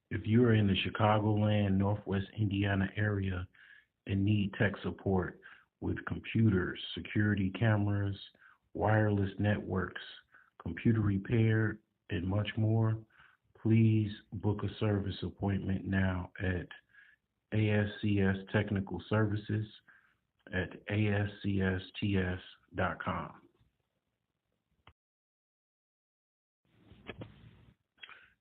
If you are in the Chicagoland, Northwest Indiana area and need tech support with computers, security cameras, wireless networks, computer repair, and much more, please book a service appointment now at ASCS Technical Services at ascsts.com.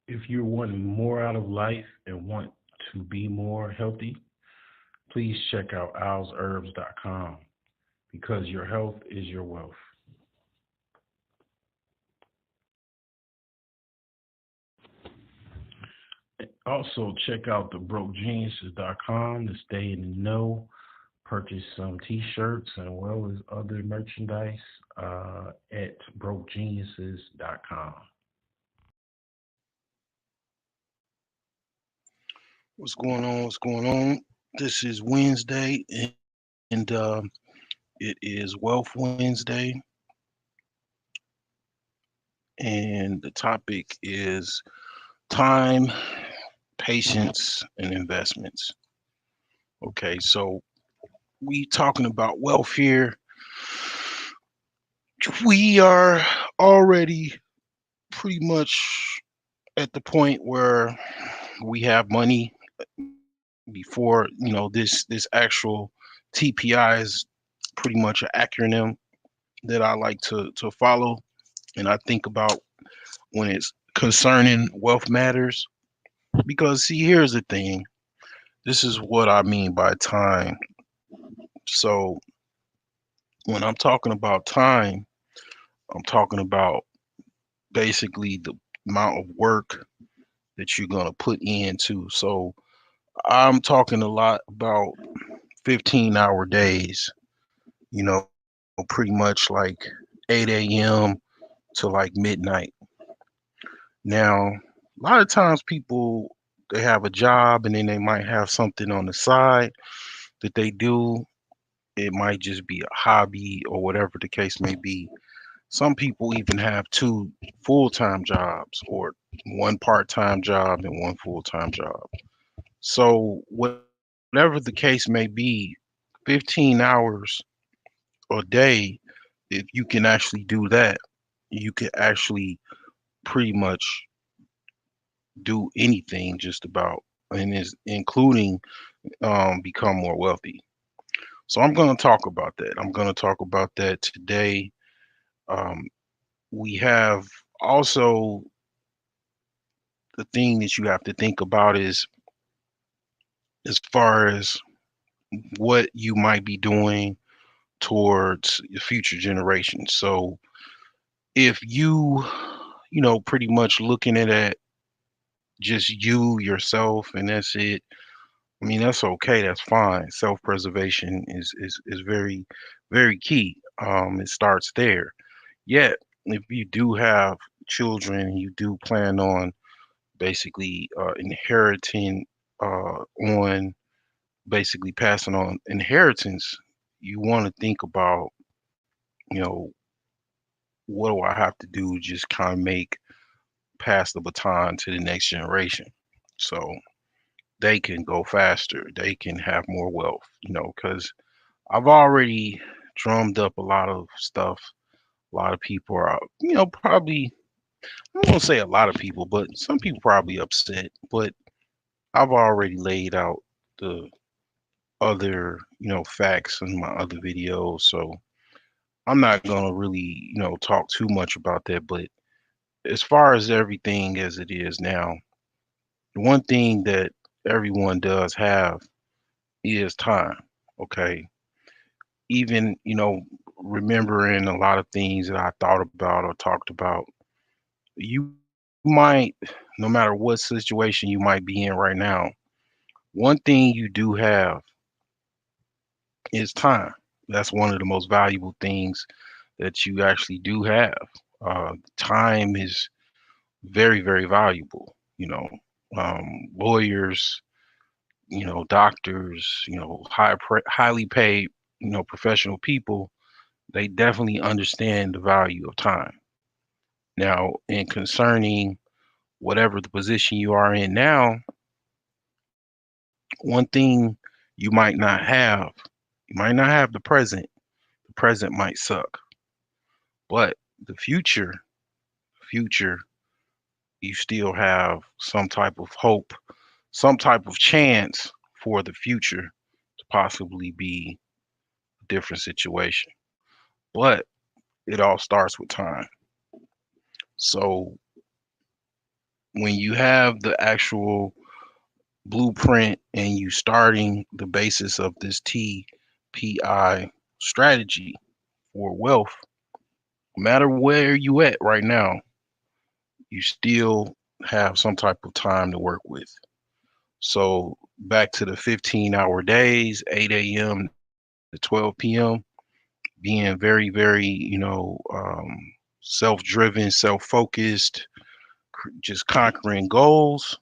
If you're wanting more out of life and want to be more healthy, please check out owlsherbs.com because your health is your wealth. Also, check out the brokegeniuses.com to stay in the know. Purchase some t-shirts as well as other merchandise at brokegeniuses.com. What's going on? What's going on? This is Wednesday, and it is Wealth Wednesday, and the topic is time, patience, and investments. Okay, so we talking about wealth here. We are already pretty much at the point where we have money before this actual TPI is pretty much an acronym that I like to follow, and I think about when it's concerning wealth matters. Because see, here's the thing. This is what I mean by time. So when I'm talking about time, I'm talking about basically the amount of work that you're gonna put into. So I'm talking a lot about 15-hour days, pretty much like 8 a.m. to like midnight. Now, a lot of times people they have a job and then they might have something on the side that they do. It might just be a hobby or whatever the case may be. Some people even have two full-time jobs or one part-time job and one full-time job. So whatever the case may be, 15 hours a day, if you can actually do that, you can actually pretty much do anything just about, and is including become more wealthy. So I'm going to talk about that. I'm going to talk about that today. Um, we have also the thing that you have to think about is as far as what you might be doing towards the future generations. So if pretty much looking at it just you yourself and that's it, I mean, that's okay. That's fine. Self-preservation is very, very key. It starts there. Yet, if you do have children, you do plan on basically inheriting on basically passing on inheritance. You want to think about, you know, what do I have to do? Just kind of make pass the baton to the next generation. So they can go faster. They can have more wealth, because I've already drummed up a lot of stuff. A lot of people are, probably, I'm going to say a lot of people, but some people probably upset. But I've already laid out the other, facts in my other videos. So I'm not gonna really, talk too much about that. But as far as everything as it is now, the one thing that everyone does have is time. Okay. Even, remembering a lot of things that I thought about or talked about, you might, no matter what situation you might be in right now, one thing you do have is time. That's one of the most valuable things that you actually do have. Time is very, very valuable. Lawyers, doctors, highly paid, professional people, they definitely understand the value of time. Now, in concerning whatever the position you are in now, one thing you might not have, you might not have the present. The present might suck, but the future, you still have some type of hope, some type of chance for the future to possibly be a different situation. But it all starts with time. So when you have the actual blueprint and you starting the basis of this TPI strategy for wealth, no matter where you at right now, you still have some type of time to work with. So back to the 15-hour days, 8 a.m. to 12 p.m., being very, very, self-driven, self-focused, just conquering goals,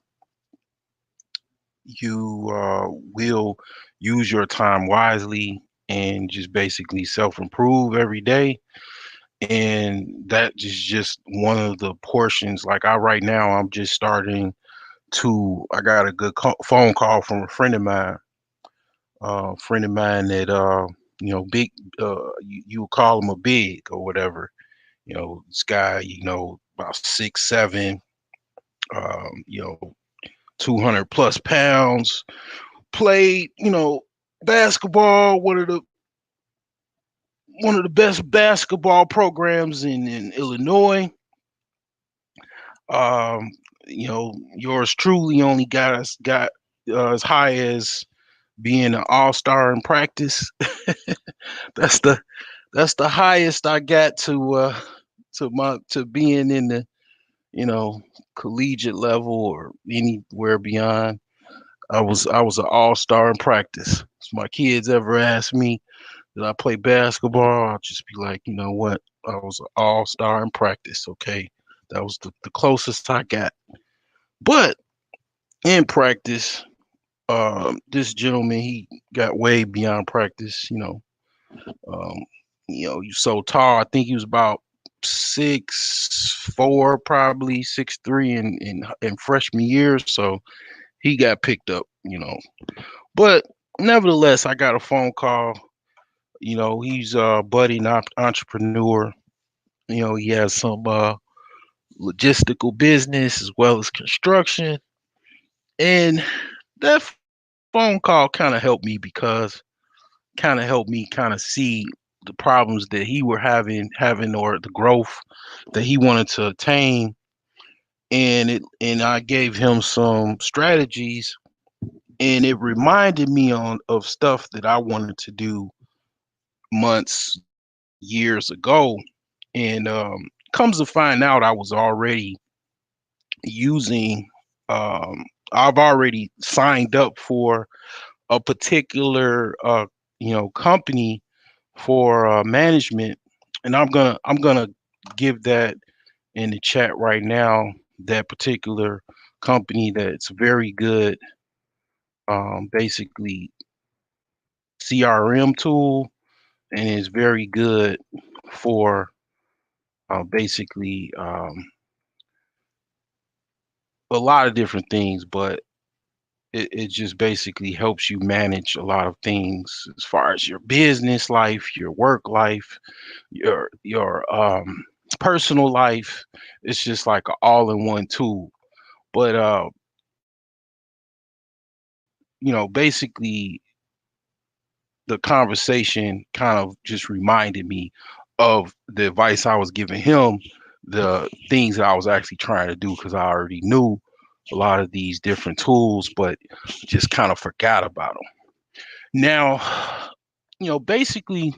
you will use your time wisely and just basically self-improve every day. And that is just one of the portions. Like right now, I'm just starting to. I got a good phone call from a friend of mine that big. You would call him a big or whatever. This guy, about 6'7", 200 plus pounds. Played, basketball. One of the best basketball programs in Illinois. Um, yours truly only got as high as being an all-star in practice. that's the that's the highest I got to being in the you know collegiate level or anywhere beyond. I was an all-star in practice. If my kids ever ask me did I play basketball, I'll just be like, you know what? I was an all-star in practice. Okay, that was the closest I got. But in practice, this gentleman he got way beyond practice. Um, he's so tall. I think he was about 6'4", probably 6'3" in freshman year. So he got picked up. But nevertheless, I got a phone call. He's a budding entrepreneur. He has some logistical business as well as construction. And that phone call kind of helped me because kind of helped me kind of see the problems that he were having or the growth that he wanted to attain. And I gave him some strategies and it reminded me of stuff that I wanted to do months, years ago. And comes to find out I was already using I've already signed up for a particular company for management, and I'm gonna give that in the chat right now. That particular company that's very good, basically CRM tool, and is very good for basically a lot of different things, but it just basically helps you manage a lot of things as far as your business life, your work life, your personal life. It's just like an all-in-one tool. But basically the conversation kind of just reminded me of the advice I was giving him, the things that I was actually trying to do, because I already knew a lot of these different tools, but just kind of forgot about them. Now, basically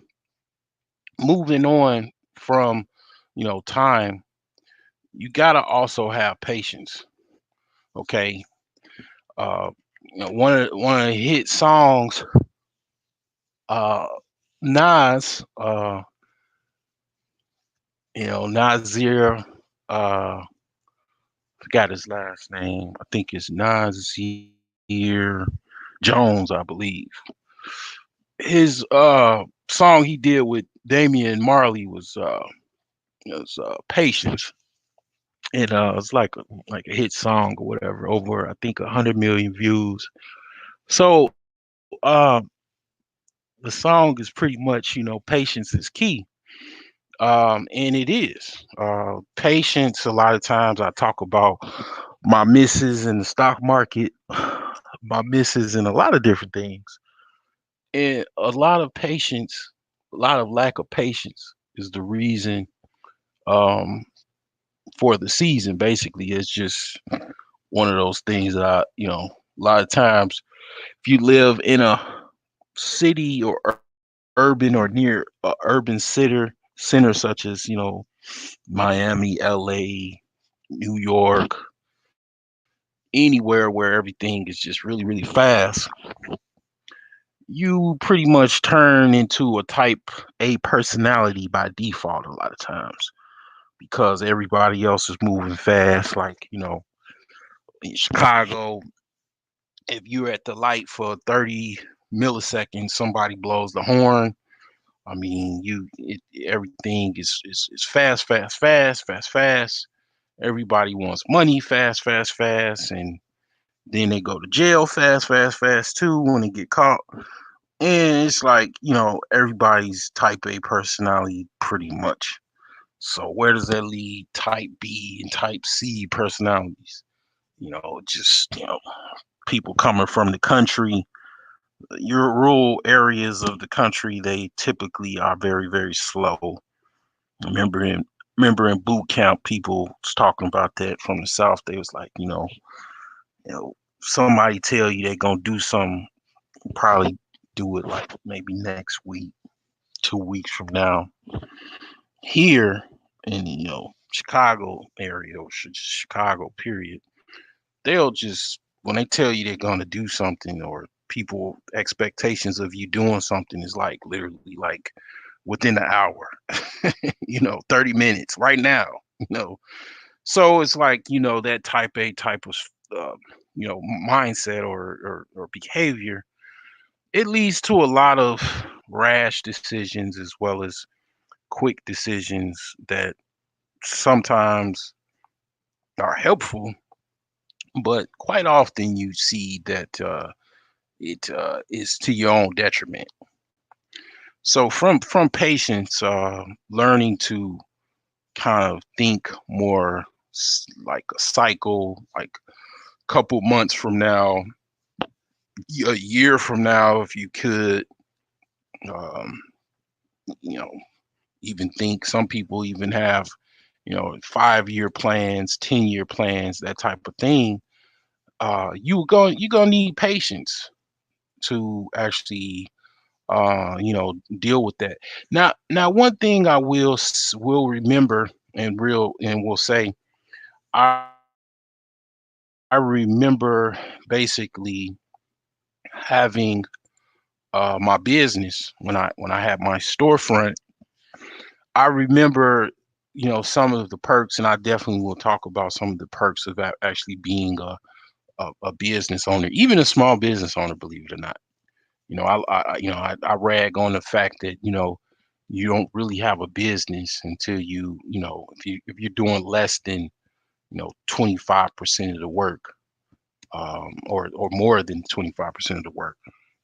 moving on from, time, you got to also have patience. Okay. Uh, one of the hit songs, uh, Nas, Nasir, forgot his last name. I think it's Nasir Jones, I believe. His song he did with Damian Marley was Patience. It's like a hit song or whatever, over I think 100 million views. So the song is pretty much, patience is key. And it is. Patience, a lot of times I talk about my misses in the stock market, my misses in a lot of different things. And a lot of patience, a lot of lack of patience is the reason um, for the season. Basically, it's just one of those things that a lot of times, if you live in a city or urban or near a urban center such as, Miami, LA, New York, anywhere where everything is just really, really fast, you pretty much turn into a type A personality by default a lot of times, because everybody else is moving fast. Like, in Chicago, if you're at the light for 30 milliseconds, somebody blows the horn. I mean, everything is fast, fast, fast, fast, fast. Everybody wants money fast, fast, fast, and then they go to jail fast, fast, fast too when they get caught. And it's like, everybody's type A personality pretty much. So where does that lead type B and type C personalities? Just, people coming from the country, your rural areas of the country, they typically are very, very slow. Remember in remember in boot camp, people was talking about that from the South. They was like, somebody tell you they're gonna do something, probably do it like maybe next week, 2 weeks from now. Here in Chicago area, or Chicago period, they'll just, when they tell you they're gonna do something, or people expectations of you doing something is like literally like within an hour, 30 minutes right now, you know. So it's like, that type A type of uh, mindset or behavior, it leads to a lot of rash decisions as well as quick decisions that sometimes are helpful, but quite often you see that it is to your own detriment. So from patience, learning to kind of think more like a cycle, like a couple months from now, a year from now, if you could, um, you know, even think, some people even have, 5-year plans, 10-year plans, that type of thing. You're gonna need patience to actually deal with that. Now one thing I will remember, and will say, I I remember basically having my business when I had my storefront. I remember, some of the perks, and I definitely will talk about some of the perks of actually being a business owner, even a small business owner, believe it or not. I rag on the fact that, you don't really have a business until if you're doing less than, 25% of the work, or more than 25% of the work.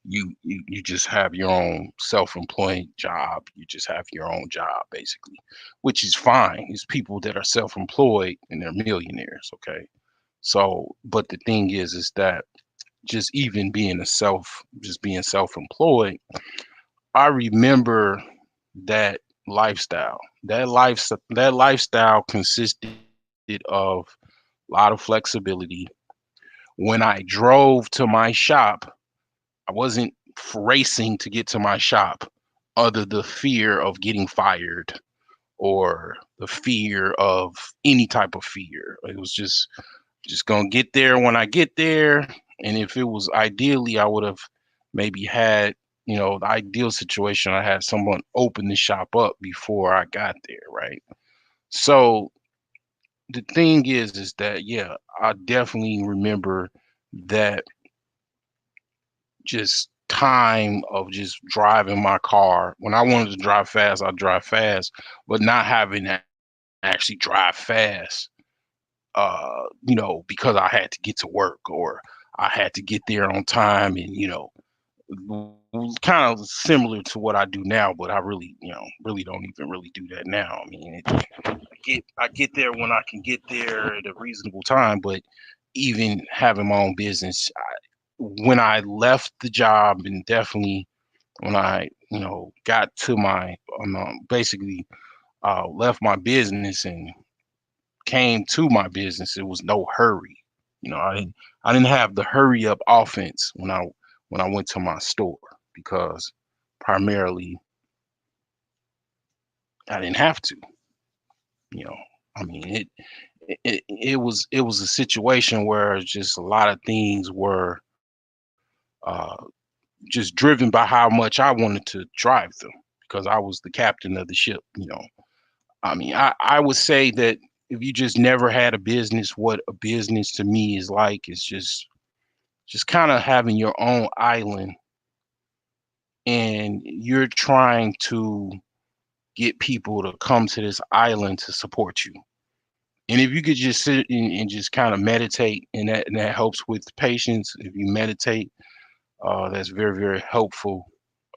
You just have your own self-employed job. You just have your own job basically, which is fine. It's people that are self-employed and they're millionaires. Okay. So, but the thing is that just even being just being self-employed, I remember that lifestyle. That lifestyle consisted of a lot of flexibility. When I drove to my shop, I wasn't racing to get to my shop under the fear of getting fired or the fear of any type of fear. It was just gonna get there when I get there. And if it was ideally, I would have maybe had, the ideal situation, I had someone open the shop up before I got there, right? So the thing is that yeah, I definitely remember that just time of just driving my car. When I wanted to drive fast, I drive fast, but not having to actually drive fast, because I had to get to work or I had to get there on time and, kind of similar to what I do now, but I really, really don't even really do that now. I mean, I get there when I can get there at a reasonable time, but even having my own business, when I left the job and definitely when I, got to my, basically left my business and came to my business, it was no hurry. I didn't have the hurry up offense when I went to my store because primarily I didn't have to. You know, I mean it was a situation where just a lot of things were uh, just driven by how much I wanted to drive them because I was the captain of the ship. I mean, I would say that if you just never had a business, what a business to me is like is just kind of having your own island and you're trying to get people to come to this island to support you. And if you could just sit and just kind of meditate, and that helps with patience. If you meditate, that's very, very helpful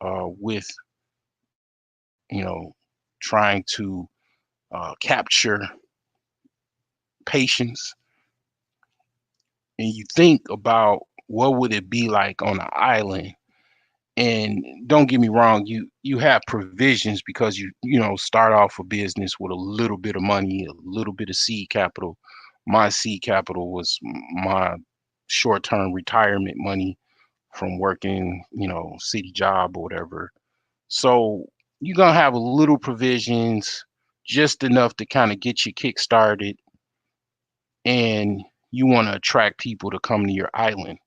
with, you know, trying to capture patience. And you think about what would it be like on an island. And don't get me wrong, you have provisions because you start off a business with a little bit of money, a little bit of seed capital. My seed capital was my short-term retirement money from working, city job or whatever. So you're gonna have a little provisions, just enough to kind of get you kick started, and you want to attract people to come to your island.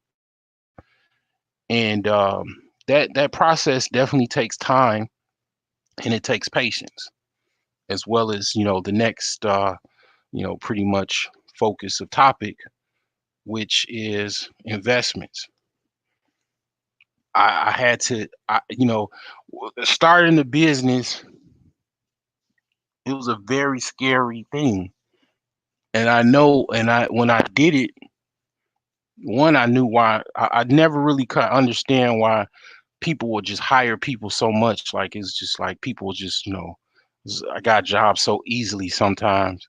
And that process definitely takes time and it takes patience, as well as the next pretty much focus of topic, which is investments. I had to, starting the business, it was a very scary thing. And I know, and when I did it, one, I knew why. I never really could understand why people would just hire people so much. Like it's just like people just, I got jobs so easily sometimes.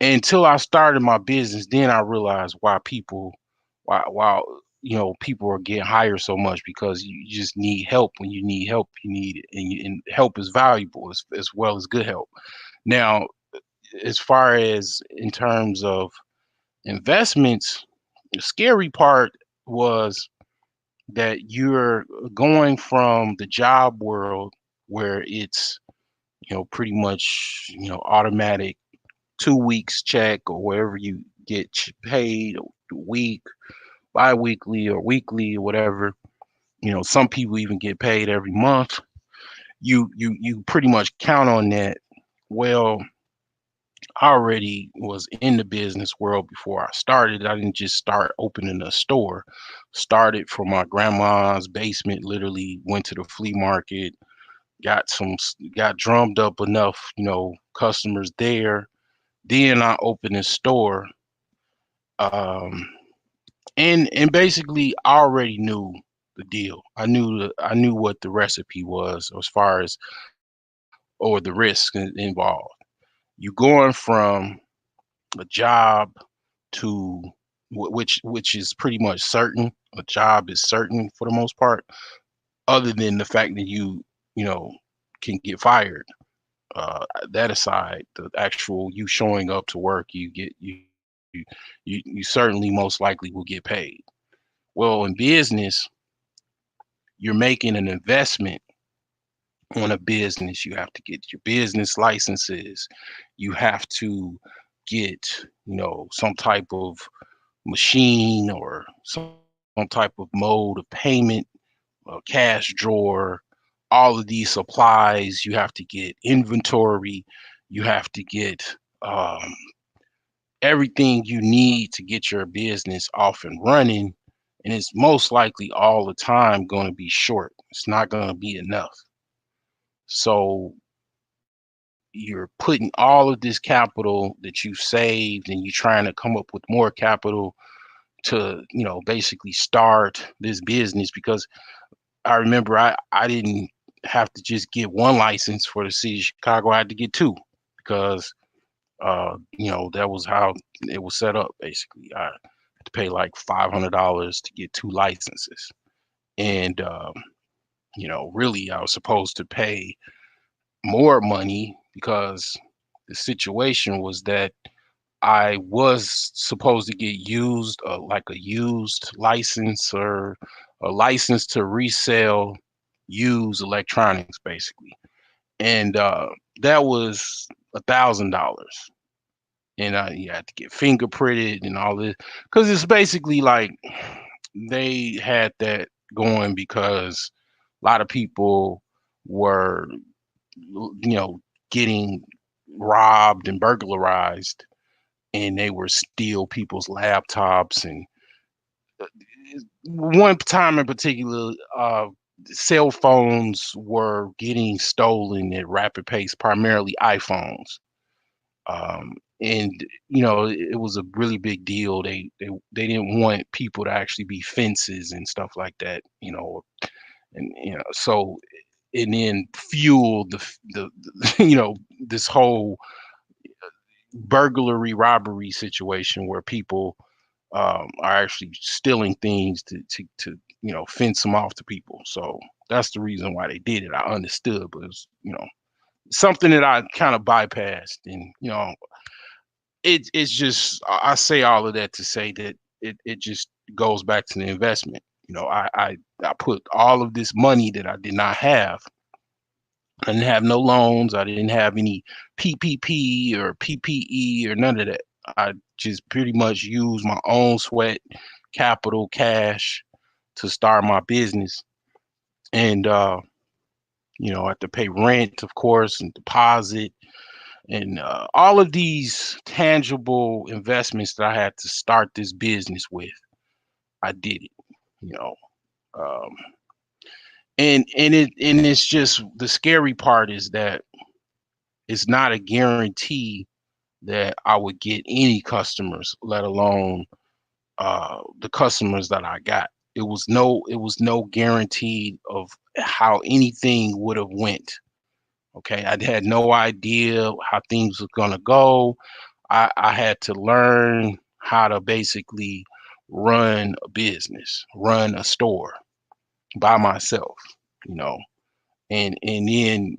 Until I started my business, then I realized why people are getting hired so much because you just need help. When you need help, you need it, and help is valuable as well as good help. Now, as far as in terms of investments, the scary part was that you're going from the job world where it's pretty much automatic 2 weeks check or wherever you get paid a week, bi-weekly or weekly or whatever. Some people even get paid every month. You pretty much count on that. Well, I already was in the business world before I started. I didn't just start opening a store. Started from my grandma's basement, literally went to the flea market, got drummed up enough, customers there. Then I opened a store. Um, and basically I already knew the deal. I knew what the recipe was as far as or the risk involved. You going from a job to which is pretty much certain. A job is certain for the most part, other than the fact that you know, can get fired. That aside, the actual you showing up to work, you certainly most likely will get paid. Well, in business, you're making an investment on a business. You have to get your business licenses. You have to get, some type of machine or some type of mode of payment, a cash drawer, all of these supplies. You have to get inventory. You have to get um, everything you need to get your business off and running. And it's most likely all the time going to be short. It's not going to be enough. So you're putting all of this capital that you saved and you're trying to come up with more capital to, basically start this business. Because I remember I didn't have to just get one license for the city of Chicago. I had to get two because that was how it was set up basically. I had to pay like $500 to get two licenses. And really I was supposed to pay more money because the situation was that I was supposed to get used, like a used license or a license to resell used electronics, basically. And that was $1,000. And you had to get fingerprinted and all this because it's basically like they had that going because a lot of people were, getting robbed and burglarized, and they were steal people's laptops. And uh, one time in particular, cell phones were getting stolen at rapid pace, primarily iPhones. Um, and it was a really big deal. They didn't want people to actually be fences and stuff like that. And so and then fueled the this whole burglary robbery situation where people are actually stealing things to fence them off to people. So that's the reason why they did it. I understood, but it's something that I kind of bypassed. And it's just I say all of that to say that it just goes back to the investment. I put all of this money that I did not have. I didn't have no loans. I didn't have any PPP or PPE or none of that. I just pretty much used my own sweat, capital, cash to start my business. And I had to pay rent, of course, and deposit, and all of these tangible investments that I had to start this business with. I did it. You know, um, and it's just the scary part is that it's not a guarantee that I would get any customers, let alone the customers that I got. It was no guarantee of how anything would have went. Okay, I had no idea how things were gonna go. I had to learn how to basically run a business, run a store by myself, you know, and then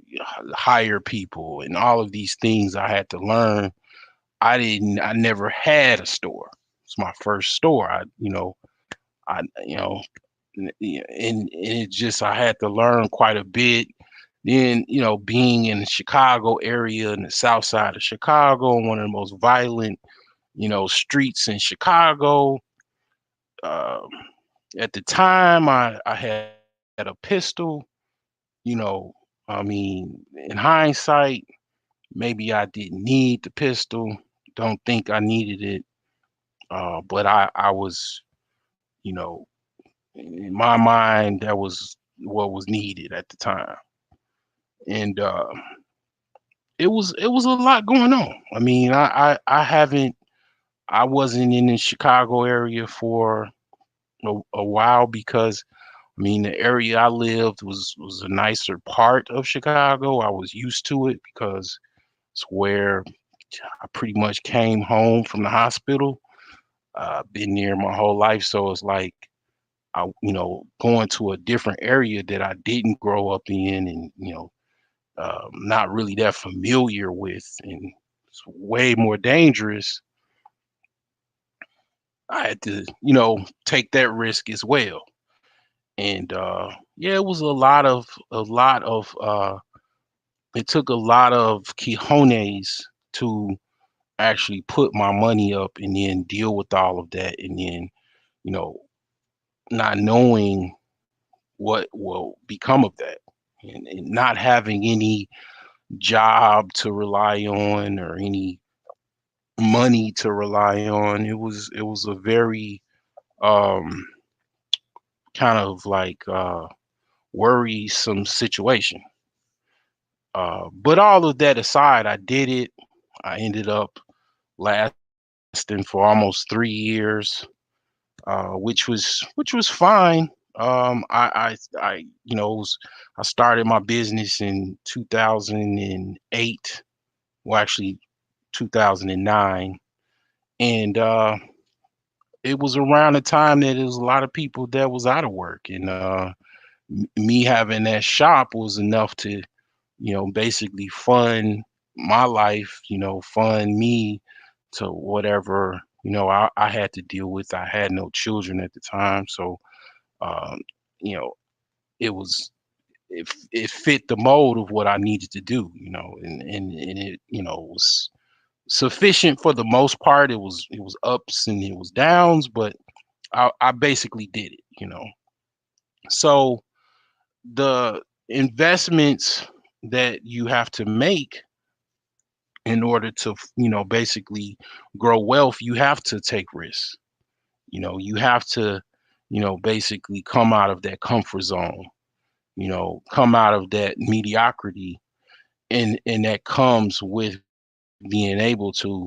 hire people and all of these things I had to learn. I never had a store. It's my first store. I, you know, and it just, I had to learn quite a bit. Then, being in the Chicago area, in the south side of Chicago, one of the most violent, streets in Chicago. Um, at the time, I had a pistol. You know, I mean, in hindsight, maybe I didn't need the pistol. Don't think I needed it. But I was, you know, in my mind, that was what was needed at the time. And it was a lot going on. I mean, I wasn't in the Chicago area for a while because I mean the area I lived was a nicer part of Chicago. I was used to it because it's where I pretty much came home from the hospital. Been there my whole life, so it's like going to a different area that I didn't grow up in, and not really that familiar with, and it's way more dangerous. I had to, take that risk as well. And yeah, it was it took a lot of cojones to actually put my money up and then deal with all of that, and then, you know, not knowing what will become of that, and not having any job to rely on or any money to rely on. It was a very um kind of like worrisome situation. But all of that aside, I did it. I ended up lasting for almost 3 years, which was fine. I started my business in 2008. Well, actually, 2009, and it was around the time that there was a lot of people that was out of work, and me having that shop was enough to, basically fund my life, fund me to whatever, I had to deal with. I had no children at the time, so um, you know, it was it fit the mold of what I needed to do, and it, was sufficient for the most part. It was ups and it was downs, but I basically did it, So the investments that you have to make in order to, basically grow wealth, you have to take risks. You have to, basically come out of that comfort zone, come out of that mediocrity, and that comes with being able to,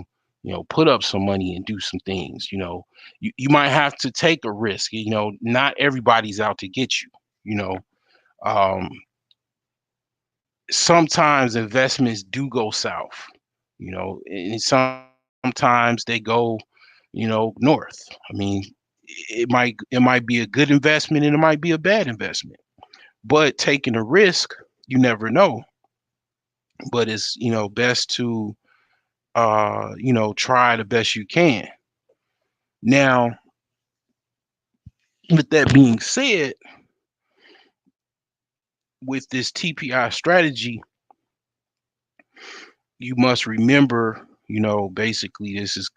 put up some money and do some things. You might have to take a risk. Not everybody's out to get you. You know, um, Sometimes investments do go south. And sometimes they go, north. I mean, it might be a good investment and it might be a bad investment. But taking a risk, you never know. But it's, best to try the best you can. Now, with that being said, with this TPI strategy, you must remember, basically this is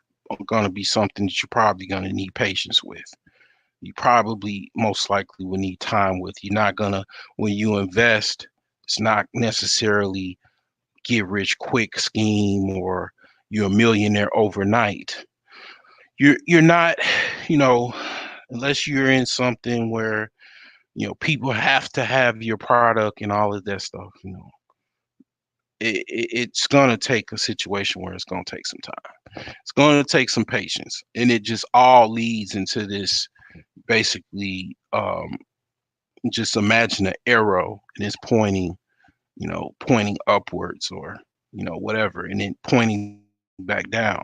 going to be something that you're probably going to need patience with. You probably most likely will need time with. You're not going to, when you invest, it's not necessarily get rich quick scheme or you're a millionaire overnight. You're not, you know, unless you're in something where, people have to have your product and all of that stuff, it's going to take a situation where it's going to take some time. It's going to take some patience. And it just all leads into this basically, just imagine an arrow and it's pointing, pointing upwards or, whatever, and then pointing back down.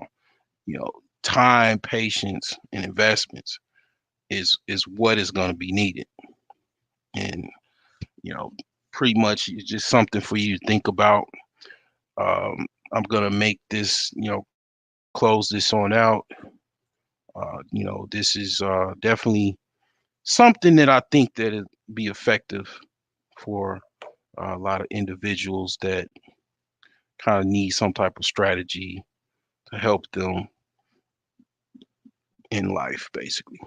You know, time, patience, and investments is what is going to be needed. And, you know, pretty much it's just something for you to think about. I'm gonna make this, close this on out. This is definitely something that I think that it be effective for a lot of individuals that kind of need some type of strategy to help them in life, basically.